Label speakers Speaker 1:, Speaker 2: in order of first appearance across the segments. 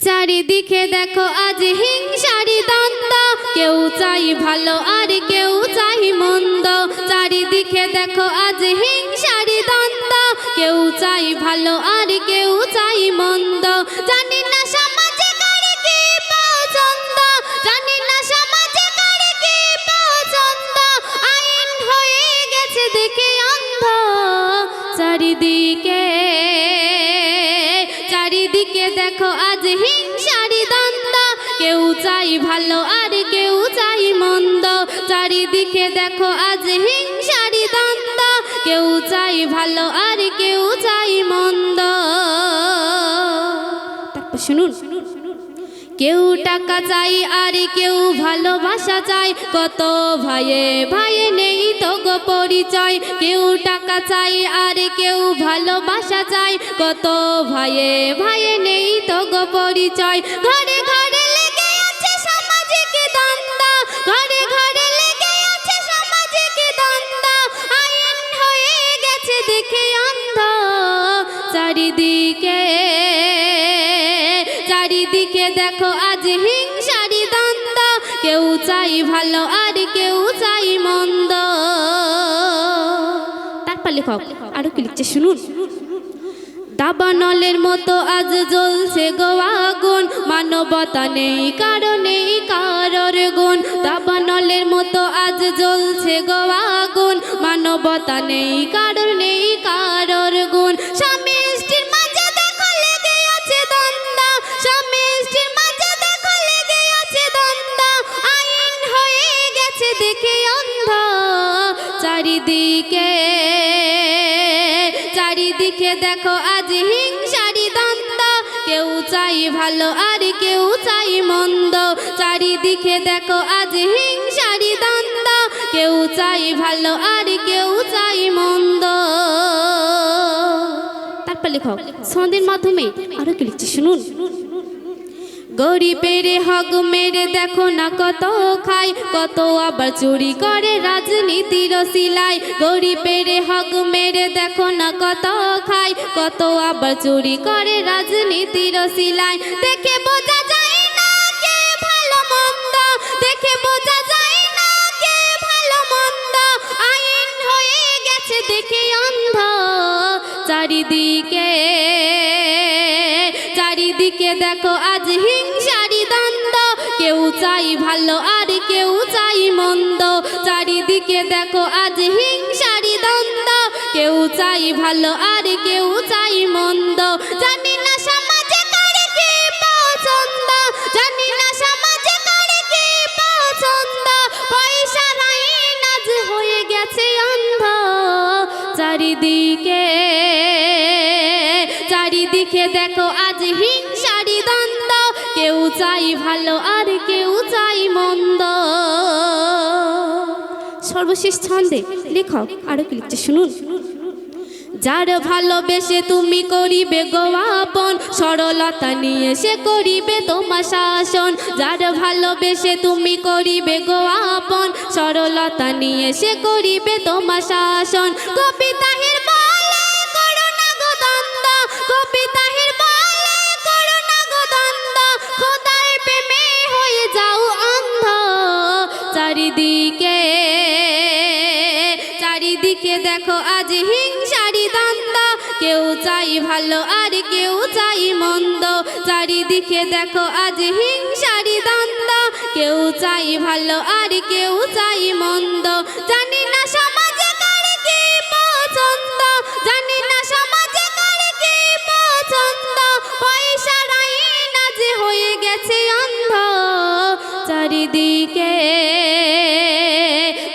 Speaker 1: চারিদিকে দেখো আজ হিংসারি দ্বন্দ্ব, কেউ চাই ভালো আর কেউ চাই মন্দ। চারিদিকে দেখো আজ হিংসারি দ্বন্দ্ব, কেউ চাই ভালো আর কেউ চাই মন্দ। জানি না সমাজে কার কি পছন্দ, জানি না সমাজে কার কি পছন্দ, আইন হয়ে গেছে দেখে অন্ধ। চারিদিকে চারিদিকে দেখো আজ হিংসারি দ্বন্দ্ব, কেউ চাই ভালো আর কেউ চাই মন্দ। চারিদিকে দেখো আজ হিংসারি দ্বন্দ্ব, কেউ চাই ভালো আর কেউ চাই মন্দ। তারপর শুনুন, কেউ টাকা চাই আর কেউ ভালোবাসা চাই, কত ভাইয়ে ভাইয়ে নেই তো গো পরিচয়। কেউ টাকা চাই আর কেউ ভালোবাসা চাই, কত ভাইয়ে ভাইয়ে নেই তো গো পরিচয়। ঘরে ঘরে লেগে আছে সামাজিক দ্বন্দ্ব, ঘরে ঘরে লেগে আছে সামাজিক দ্বন্দ্ব, আইন হয়ে গেছে দেখে অন্ধ। চারিদিকে চারিদিকে দেখো আজ হিংসারি দ্বন্দ্ব, কেউ চাই ভালো আর কেউ চাই মন্দ। তারপর লেখক আরো কি লিখছে শুনুন, দাবানলের মতো আজ জ্বলছে গো আগুন, মানবতা নেই কারণে কারোর গুণ। দাবানলের মতো আজ জ্বলছে গো আগুন, মানবতা নেই কারোর নেই কারোর গুণ। স্বামী স্ত্রীর মাঝে দেখো লেগে আছে দ্বন্দ্ব, স্বামী স্ত্রীর মাঝে দেখো লেগে আছে দ্বন্দ্ব, আইন হয়ে গেছে দেখে অন্ধ। চারিদিকে চারিদিকে দেখো আজ হিংসারি দ্বন্দ্ব, কেউ চাই ভালো আর কেউ চাই মন্দ। চারিদিকে দেখো আজ হিংসারি দ্বন্দ্ব, কেউ চাই ভালো আর কেউ চাই মন্দ। তারপর লেখক ছন্দের মাধ্যমে আরো কি লিখছে শুনুন, গরিবের হক মেরে দেখো না কত খায়, কত আবার চুরি করে রাজনীতির সিলাই। গরিবের হক মেরে দেখো না কত খায়, কত আবার চুরি করে রাজনীতির সিলাই। দেখে বোঝা যায় না কে ভালো মন্দ, দেখে বোঝা যায় না কে ভালো মন্দ, আইন হয়ে গেছে দেখে অন্ধ। চারিদিকে চারিদিকে দেখো আজ হিংসারি দ্বন্দ্ব, কেউ চাই ভালো আর কেউ চাই মন্দ। চারিদিকে দেখো আজ হিংসারি দ্বন্দ্ব, কেউ চাই ভালো আর কেউ চাই মন্দ। জানি না সমাজে কার কি পছন্দ, জানি না সমাজে কার কি পছন্দ, পয়সার আইন আজ হয়ে গেছে অন্ধ। চারিদিকে চারিদিকে দেখো আজ হিংসারি দ্বন্দ্ব, কেউ চাই ভালো আর কেউ চাই মন্দ। সর্বশেষ ছন্দে লেখক আরো কি লিখছে শুনুন, যার ভালোবেসে তুমি করিবে গো আপন, সরলতা নিয়ে সে করিবে তোমার শাসন। যার ভালোবেসে তুমি করিবে গো আপন, সরলতা নিয়ে সে করিবে তোমার শাসন। কবিতাহের বলে করো না গো দ্বন্দ্ব, কবিতাহের বলে করো না গো দ্বন্দ্ব, খোদার প্রেমে হয়ে যাও অন্ধ। চারিদিকে চারিদিকে দেখো আজ হিংসারি দ্বন্দ্ব, কেউ চাই ভালো আর কেউ চাই মন্দ। চারিদিকে দেখো আজ হিংসারি দ্বন্দ্ব, কেউ চাই ভালো আর কেউ চাই মন্দ। জানি না সমাজে কার কি পছন্দ, জানি না সমাজে কার কি পছন্দ, পয়সার আইন আজ হয়ে গেছে অন্ধ। চারিদিকে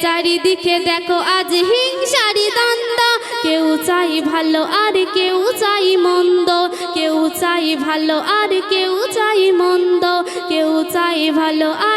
Speaker 1: চারিদিকে দেখো আজ হিংসারি দ্বন্দ্ব, কেউ চাই ভালো আর কেউ চাই মন্দ, কেউ চাই ভালো আর কেউ চাই মন্দ, কেউ চাই ভালো আর